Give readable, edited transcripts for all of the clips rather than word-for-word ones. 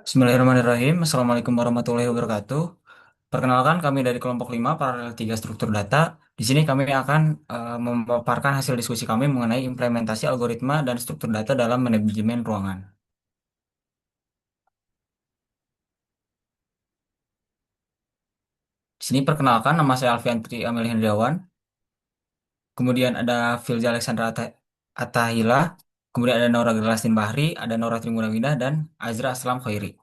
Bismillahirrahmanirrahim. Assalamualaikum warahmatullahi wabarakatuh. Perkenalkan kami dari kelompok 5 paralel 3 struktur data. Di sini kami akan memaparkan hasil diskusi kami mengenai implementasi algoritma dan struktur data dalam manajemen ruangan. Di sini perkenalkan nama saya Alfian Tri Amelia Hendrawan. Kemudian ada Filza Alexandra Attahila. Kemudian ada Naura Gelastin Bahri, ada Naura Trimunawidah, dan Azra Aslam Khairi.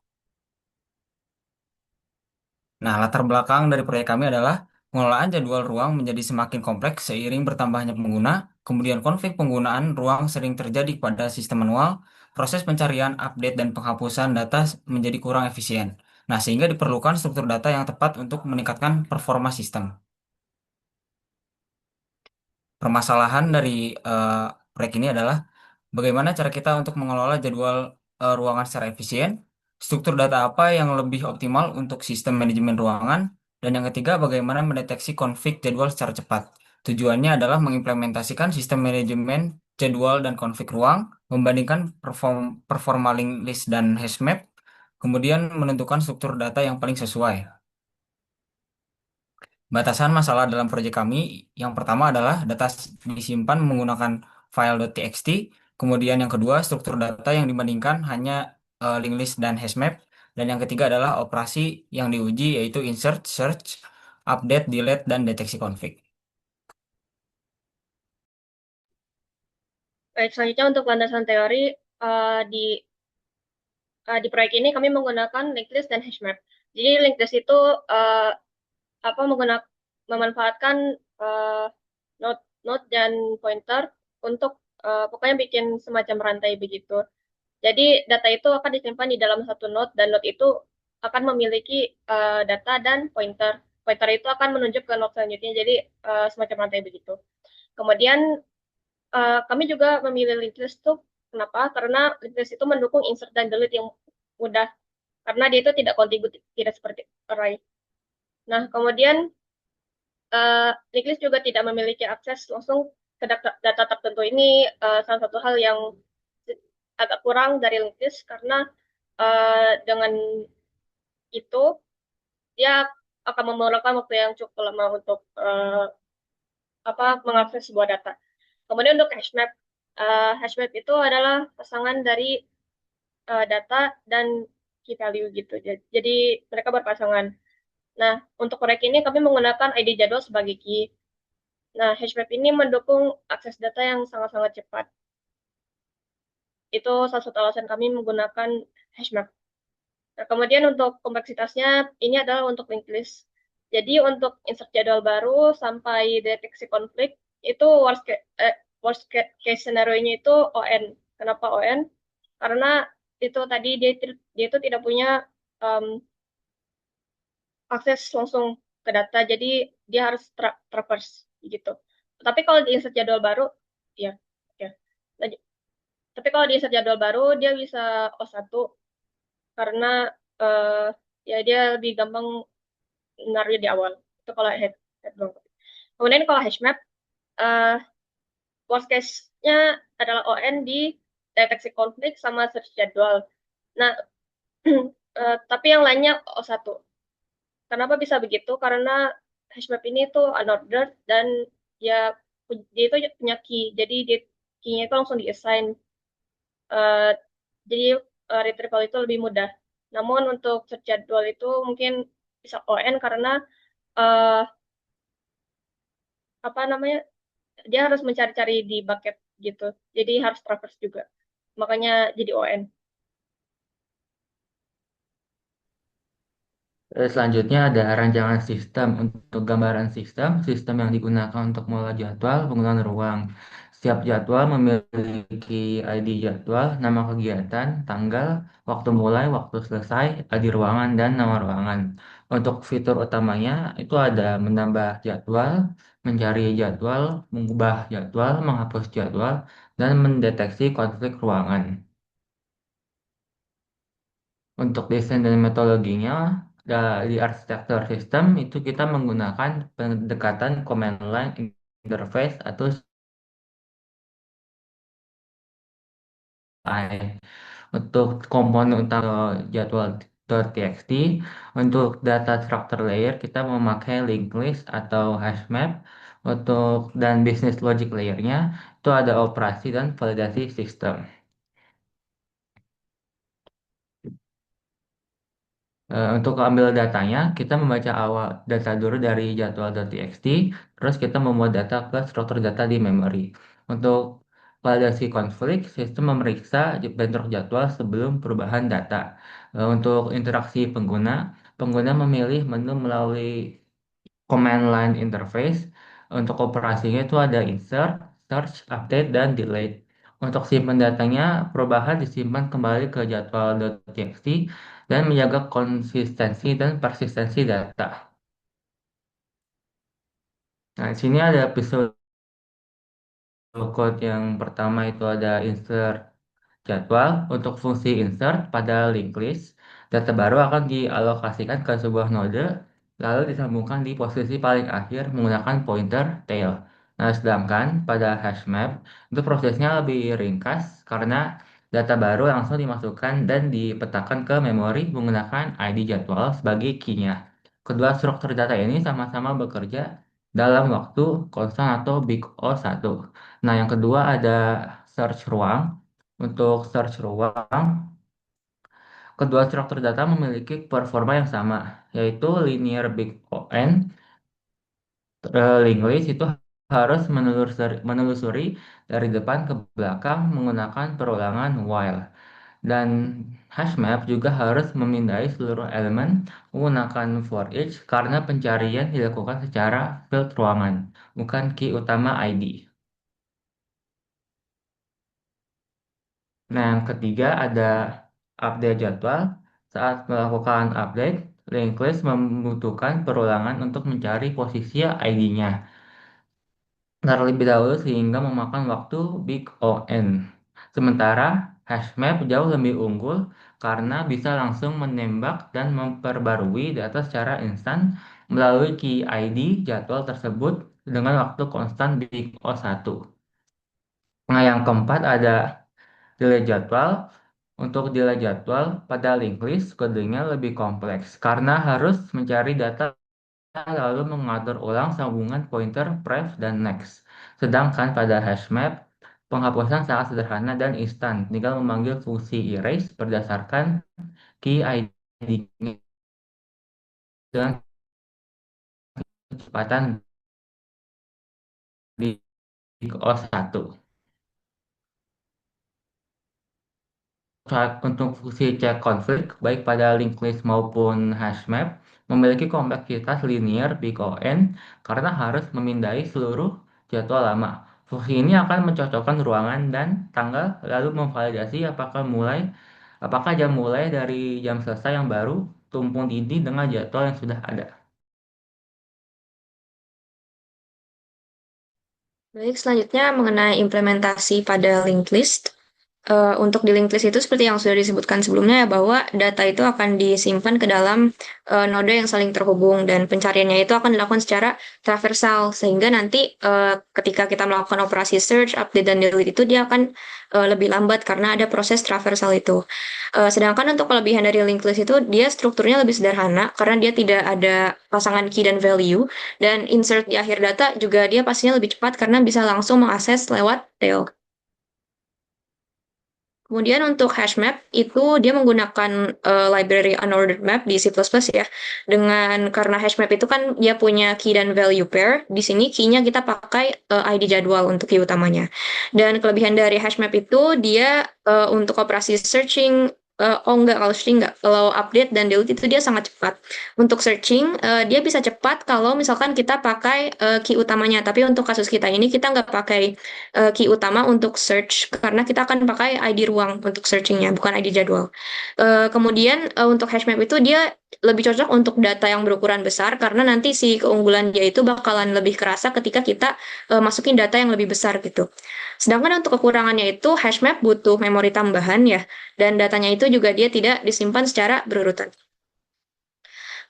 Nah, latar belakang dari proyek kami adalah pengelolaan jadwal ruang menjadi semakin kompleks seiring bertambahnya pengguna, kemudian konflik penggunaan ruang sering terjadi pada sistem manual, proses pencarian, update, dan penghapusan data menjadi kurang efisien. Nah, sehingga diperlukan struktur data yang tepat untuk meningkatkan performa sistem. Permasalahan dari eh, proyek ini adalah bagaimana cara kita untuk mengelola jadwal ruangan secara efisien, struktur data apa yang lebih optimal untuk sistem manajemen ruangan, dan yang ketiga bagaimana mendeteksi konflik jadwal secara cepat. Tujuannya adalah mengimplementasikan sistem manajemen jadwal dan konflik ruang, membandingkan performa link list dan hash map, kemudian menentukan struktur data yang paling sesuai. Batasan masalah dalam proyek kami yang pertama adalah data disimpan menggunakan file.txt, kemudian yang kedua struktur data yang dibandingkan hanya linked list dan hashmap, dan yang ketiga adalah operasi yang diuji yaitu insert, search, update, delete, dan deteksi konflik. Baik, selanjutnya untuk landasan teori di di proyek ini kami menggunakan linked list dan hashmap. Jadi linked list itu uh, menggunakan memanfaatkan uh, node node dan pointer untuk pokoknya bikin semacam rantai begitu. Jadi data itu akan disimpan di dalam satu node dan node itu akan memiliki data dan pointer. Pointer itu akan menunjuk ke node selanjutnya. Jadi semacam rantai begitu. Kemudian kami juga memilih linked list tuh kenapa? Karena linked list itu mendukung insert dan delete yang mudah karena dia itu tidak kontigu, tidak seperti array. Nah, kemudian linked list juga tidak memiliki akses langsung ke data tertentu. Ini salah satu hal yang agak kurang dari linked list karena dengan itu dia akan memerlukan waktu yang cukup lama untuk mengakses sebuah data. Kemudian untuk hashmap itu adalah pasangan dari data dan key value gitu. Jadi mereka berpasangan. Nah, untuk proyek ini kami menggunakan ID jadwal sebagai key. Nah, hashmap ini mendukung akses data yang sangat-sangat cepat. Itu salah satu alasan kami menggunakan hashmap. Nah, kemudian untuk kompleksitasnya, ini adalah untuk linked list. Jadi untuk insert jadwal baru sampai deteksi konflik, itu worst case scenario-nya itu ON. Kenapa ON? Karena itu tadi dia itu tidak punya um, akses langsung ke data, jadi dia harus traverse gitu. Tapi kalau di insert jadwal baru, ya, ya. Tapi kalau di insert jadwal baru, dia bisa O1 karena eh, ya dia lebih gampang naruhnya di awal. Itu kalau head doang. Kemudian kalau hashmap, uh, worst case-nya adalah ON di deteksi konflik sama search jadwal. Nah, tapi yang lainnya O1. Kenapa bisa begitu? Karena hashmap ini tuh unordered dan dia dia itu punya key. Jadi dia key-nya itu langsung di-assign. Eh, jadi retrieval itu lebih mudah. Namun untuk search jadwal itu mungkin bisa ON karena eh, apa namanya dia harus mencari-cari di bucket gitu. Jadi harus traverse juga. Makanya jadi ON. Selanjutnya ada rancangan sistem. Untuk gambaran sistem, sistem yang digunakan untuk mengolah jadwal penggunaan ruang. Setiap jadwal memiliki ID jadwal, nama kegiatan, tanggal, waktu mulai, waktu selesai, ID ruangan, dan nama ruangan. Untuk fitur utamanya itu ada menambah jadwal, mencari jadwal, mengubah jadwal, menghapus jadwal, dan mendeteksi konflik ruangan. Untuk desain dan metodologinya, di arsitektur sistem itu kita menggunakan pendekatan command line interface atau CLI. Untuk komponen utama jadwal.txt, untuk data structure layer kita memakai linked list atau hash map. Dan business logic layernya itu ada operasi dan validasi sistem. Untuk ambil datanya, kita membaca awal data dulu dari jadwal.txt, terus kita membuat data ke struktur data di memori. Untuk validasi konflik, sistem memeriksa bentrok jadwal sebelum perubahan data. Untuk interaksi pengguna, pengguna memilih menu melalui command line interface. Untuk operasinya itu ada insert, search, update, dan delete. Untuk simpan datanya, perubahan disimpan kembali ke jadwal.txt dan menjaga konsistensi dan persistensi data. Nah, di sini ada episode code yang pertama itu ada insert jadwal. Untuk fungsi insert pada linked list, data baru akan dialokasikan ke sebuah node, lalu disambungkan di posisi paling akhir menggunakan pointer tail. Nah, sedangkan pada hash map, itu prosesnya lebih ringkas karena data baru langsung dimasukkan dan dipetakan ke memori menggunakan ID jadwal sebagai key-nya. Kedua struktur data ini sama-sama bekerja dalam waktu konstan atau big O1. Nah, yang kedua ada search ruang. Untuk search ruang, kedua struktur data memiliki performa yang sama, yaitu linear big O(n). Linked list itu harus menelusuri dari depan ke belakang menggunakan perulangan while. Dan hash map juga harus memindai seluruh elemen menggunakan for each karena pencarian dilakukan secara field ruangan, bukan key utama ID. Nah, yang ketiga ada update jadwal. Saat melakukan update, linked list membutuhkan perulangan untuk mencari posisi ID-nya terlebih dahulu sehingga memakan waktu big O(n). Sementara hash map jauh lebih unggul karena bisa langsung menembak dan memperbarui data secara instan melalui key ID jadwal tersebut dengan waktu konstan big O1. Nah, yang keempat ada delay jadwal. Untuk delay jadwal pada linked list kodenya lebih kompleks karena harus mencari data lalu mengatur ulang sambungan pointer, pref, dan next. Sedangkan pada hash map, penghapusan sangat sederhana dan instan. Tinggal memanggil fungsi erase berdasarkan key ID dengan kecepatan di O1. Untuk fungsi cek konflik, baik pada linked list maupun hash map, memiliki kompleksitas linear big O(n) karena harus memindai seluruh jadwal lama. Fungsi ini akan mencocokkan ruangan dan tanggal, lalu memvalidasi apakah jam mulai dari jam selesai yang baru tumpang tindih dengan jadwal yang sudah ada. Baik, selanjutnya mengenai implementasi pada linked list. Untuk di linked list itu seperti yang sudah disebutkan sebelumnya ya bahwa data itu akan disimpan ke dalam node yang saling terhubung dan pencariannya itu akan dilakukan secara traversal sehingga nanti ketika kita melakukan operasi search, update dan delete itu dia akan lebih lambat karena ada proses traversal itu. Sedangkan untuk kelebihan dari linked list itu dia strukturnya lebih sederhana karena dia tidak ada pasangan key dan value dan insert di akhir data juga dia pastinya lebih cepat karena bisa langsung mengakses lewat tail. Kemudian untuk hash map itu dia menggunakan library unordered map di C++ ya. Karena hash map itu kan dia punya key dan value pair. Di sini key-nya kita pakai ID jadwal untuk key utamanya. Dan kelebihan dari hash map itu dia untuk operasi searching oh enggak, kalau searching enggak. Kalau update dan delete itu dia sangat cepat. Untuk searching, dia bisa cepat kalau misalkan kita pakai key utamanya. Tapi untuk kasus kita ini, kita nggak pakai key utama untuk search karena kita akan pakai ID ruang untuk searchingnya bukan ID jadwal. Kemudian untuk hashmap itu dia lebih cocok untuk data yang berukuran besar karena nanti si keunggulan dia itu bakalan lebih kerasa ketika kita masukin data yang lebih besar gitu. Sedangkan untuk kekurangannya itu hashmap butuh memori tambahan ya dan datanya itu juga dia tidak disimpan secara berurutan.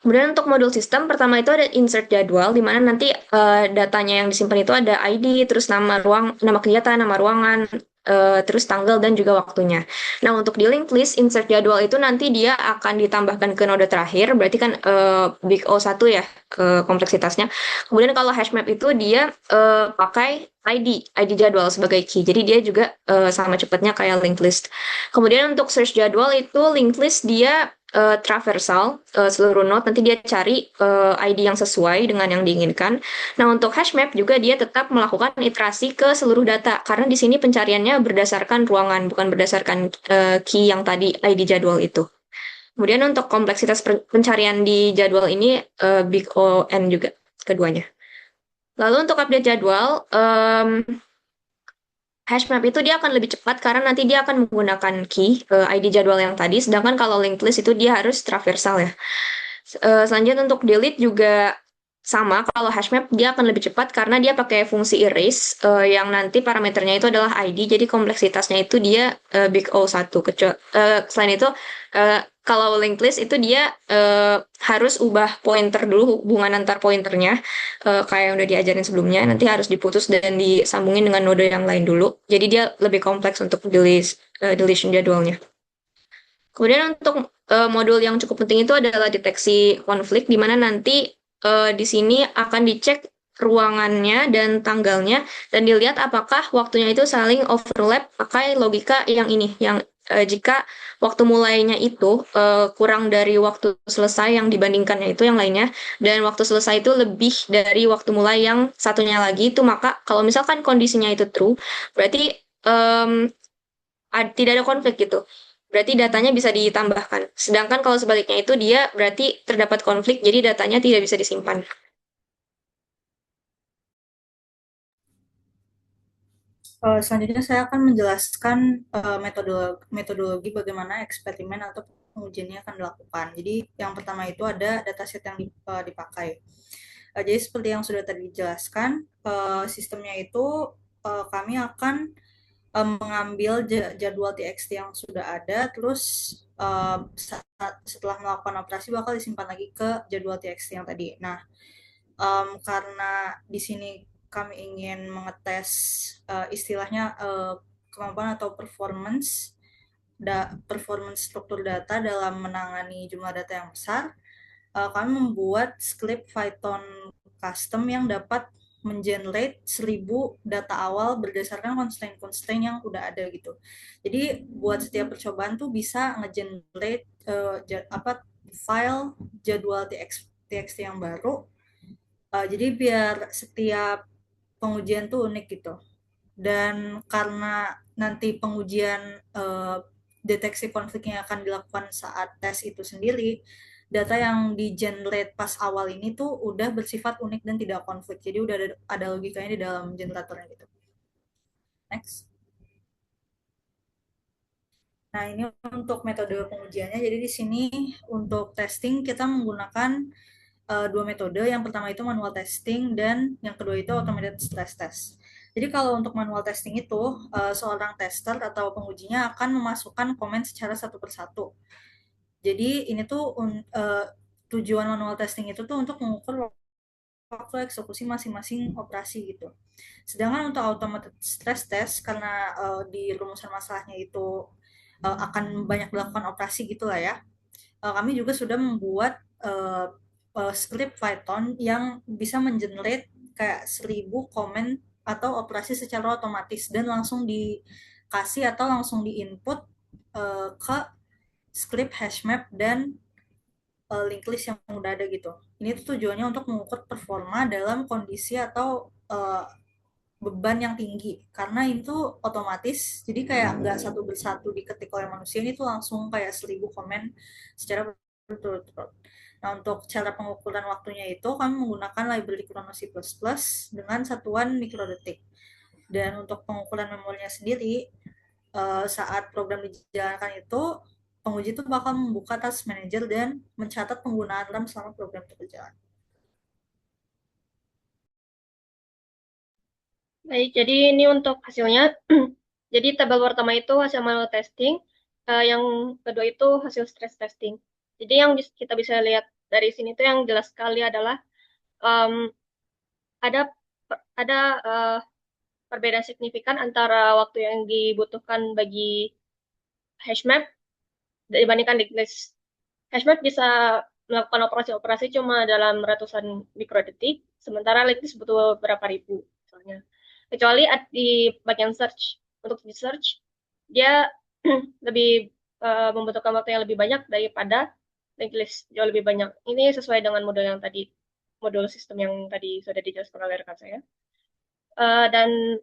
Kemudian untuk modul sistem, pertama itu ada insert jadwal, di mana nanti datanya yang disimpan itu ada ID, terus nama kegiatan, nama ruangan, terus tanggal dan juga waktunya. Nah, untuk di linked list, insert jadwal itu nanti dia akan ditambahkan ke node terakhir, berarti kan big O1 ya kompleksitasnya. Kemudian kalau hashmap itu dia pakai ID jadwal sebagai key. Jadi dia juga sama cepatnya kayak linked list. Kemudian untuk search jadwal itu linked list dia traversal seluruh node, nanti dia cari ID yang sesuai dengan yang diinginkan. Nah, untuk hashmap juga dia tetap melakukan iterasi ke seluruh data, karena di sini pencariannya berdasarkan ruangan, bukan berdasarkan key yang tadi ID jadwal itu. Kemudian untuk kompleksitas pencarian di jadwal ini big O N juga keduanya. Lalu untuk update jadwal, hashmap itu dia akan lebih cepat karena nanti dia akan menggunakan key ID jadwal yang tadi, sedangkan kalau linked list itu dia harus traversal ya. Selanjutnya untuk delete juga sama, kalau hashmap dia akan lebih cepat karena dia pakai fungsi erase yang nanti parameternya itu adalah ID, jadi kompleksitasnya itu dia big O1. Selain itu kalau linked list itu dia harus ubah pointer dulu, hubungan antar pointernya kayak yang udah diajarin sebelumnya, nanti harus diputus dan disambungin dengan node yang lain dulu. Jadi dia lebih kompleks untuk deletion jadwalnya. Kemudian untuk modul yang cukup penting itu adalah deteksi konflik, di mana nanti di sini akan dicek ruangannya dan tanggalnya, dan dilihat apakah waktunya itu saling overlap pakai logika yang ini, yang jika waktu mulainya itu kurang dari waktu selesai yang dibandingkannya itu yang lainnya, dan waktu selesai itu lebih dari waktu mulai yang satunya lagi itu, maka kalau misalkan kondisinya itu true, berarti tidak ada konflik gitu. Berarti datanya bisa ditambahkan. Sedangkan kalau sebaliknya itu dia berarti terdapat konflik, jadi datanya tidak bisa disimpan. Selanjutnya saya akan menjelaskan metodologi bagaimana eksperimen atau pengujiannya akan dilakukan. Jadi yang pertama itu ada dataset yang dipakai. Jadi seperti yang sudah tadi dijelaskan, sistemnya itu kami akan mengambil jadwal TXT yang sudah ada, terus setelah melakukan operasi bakal disimpan lagi ke jadwal TXT yang tadi. Nah, karena di sini kami ingin mengetes istilahnya kemampuan atau performance struktur data dalam menangani jumlah data yang besar, kami membuat script Python custom yang dapat mengenerate 1000 data awal berdasarkan constraint-constraint yang udah ada gitu. Jadi buat setiap percobaan tuh bisa ngegenerate file jadwal TXT yang baru. Jadi biar setiap pengujian tuh unik gitu. Dan karena nanti pengujian deteksi konfliknya akan dilakukan saat tes itu sendiri, data yang di-generate pas awal ini tuh udah bersifat unik dan tidak konflik. Jadi udah ada logikanya di dalam generatornya gitu. Next. Nah, ini untuk metode pengujiannya. Jadi di sini untuk testing kita menggunakan dua metode. Yang pertama itu manual testing dan yang kedua itu automated stress test. Jadi kalau untuk manual testing itu seorang tester atau pengujinya akan memasukkan komen secara satu persatu. Jadi ini tuh tujuan manual testing itu tuh untuk mengukur waktu eksekusi masing-masing operasi gitu. Sedangkan untuk automated stress test karena di rumusan masalahnya itu akan banyak dilakukan operasi gitulah ya. Kami juga sudah membuat script Python yang bisa mengenerate kayak 1000 komen atau operasi secara otomatis dan langsung dikasih atau langsung diinput ke script hashmap dan linked list yang udah ada gitu. Ini tuh tujuannya untuk mengukur performa dalam kondisi atau beban yang tinggi karena itu otomatis, jadi kayak nggak satu persatu diketik oleh manusia, ini tuh langsung kayak 1000 komen secara berturut-turut. Nah, untuk cara pengukuran waktunya itu kami menggunakan library Chrono C++ dengan satuan mikrodetik. Dan untuk pengukuran memorinya sendiri, saat program dijalankan itu penguji itu bakal membuka task manager dan mencatat penggunaan RAM selama program itu berjalan. Baik, jadi ini untuk hasilnya. Jadi tabel pertama itu hasil manual testing, yang kedua itu hasil stress testing. Jadi yang kita bisa lihat dari sini tuh yang jelas sekali adalah um, ada ada perbedaan signifikan antara waktu yang dibutuhkan bagi hashmap dibandingkan linked list. Hashmap bisa melakukan operasi-operasi cuma dalam ratusan mikrodetik, sementara linked list butuh berapa ribu, misalnya. Kecuali di bagian search. Untuk di search, dia lebih membutuhkan waktu yang lebih banyak daripada linked list, jauh lebih banyak. Ini sesuai dengan model yang tadi, modul sistem yang tadi sudah dijelaskan oleh rekan saya. Dan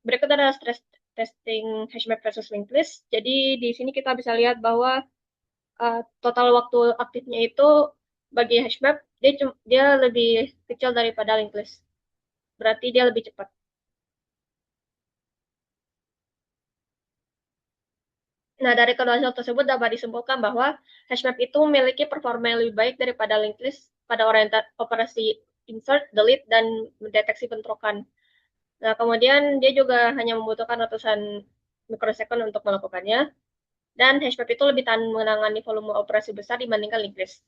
berikut adalah stress testing hashmap versus linked list. Jadi di sini kita bisa lihat bahwa total waktu aktifnya itu bagi hashmap dia lebih kecil daripada linked list. Berarti dia lebih cepat. Nah, dari kedua hasil tersebut dapat disimpulkan bahwa hashmap itu memiliki performa yang lebih baik daripada linked list pada operasi insert, delete, dan mendeteksi bentrokan. Nah, kemudian dia juga hanya membutuhkan ratusan mikrosecond untuk melakukannya, dan hashmap itu lebih tahan menangani volume operasi besar dibandingkan linked list.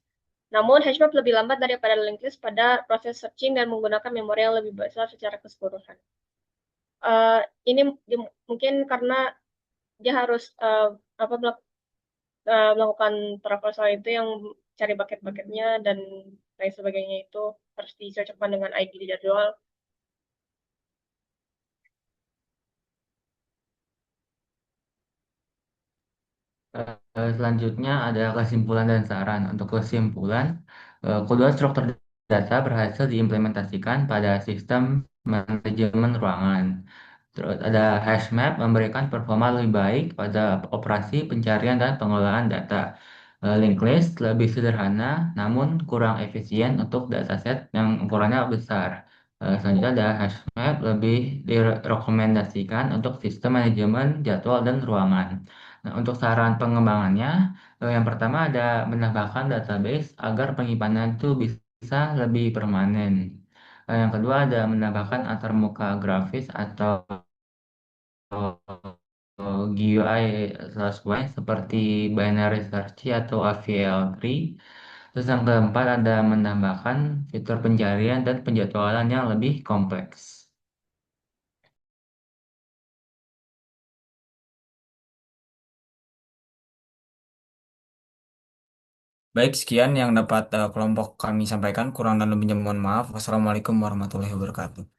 Namun, hashmap lebih lambat daripada linked list pada proses searching dan menggunakan memori yang lebih besar secara keseluruhan. Eh, ini mungkin karena dia harus apa melakukan traversal itu yang cari bucket-bucketnya dan lain sebagainya itu harus dicocokkan dengan ID jadwal. Selanjutnya ada kesimpulan dan saran. Untuk kesimpulan, kedua struktur data berhasil diimplementasikan pada sistem manajemen ruangan. Terus ada HashMap memberikan performa lebih baik pada operasi pencarian dan pengelolaan data. Linked list lebih sederhana, namun kurang efisien untuk dataset yang ukurannya besar. Selanjutnya ada HashMap lebih direkomendasikan untuk sistem manajemen jadwal dan ruangan. Nah, untuk saran pengembangannya, yang pertama ada menambahkan database agar penyimpanan itu bisa lebih permanen. Yang kedua ada menambahkan antarmuka grafis atau GUI/wine seperti binary search atau AVL3. Terus yang keempat ada menambahkan fitur pencarian dan penjadwalan yang lebih kompleks. Baik, sekian yang dapat kelompok kami sampaikan. Kurang dan lebihnya mohon maaf. Wassalamualaikum warahmatullahi wabarakatuh.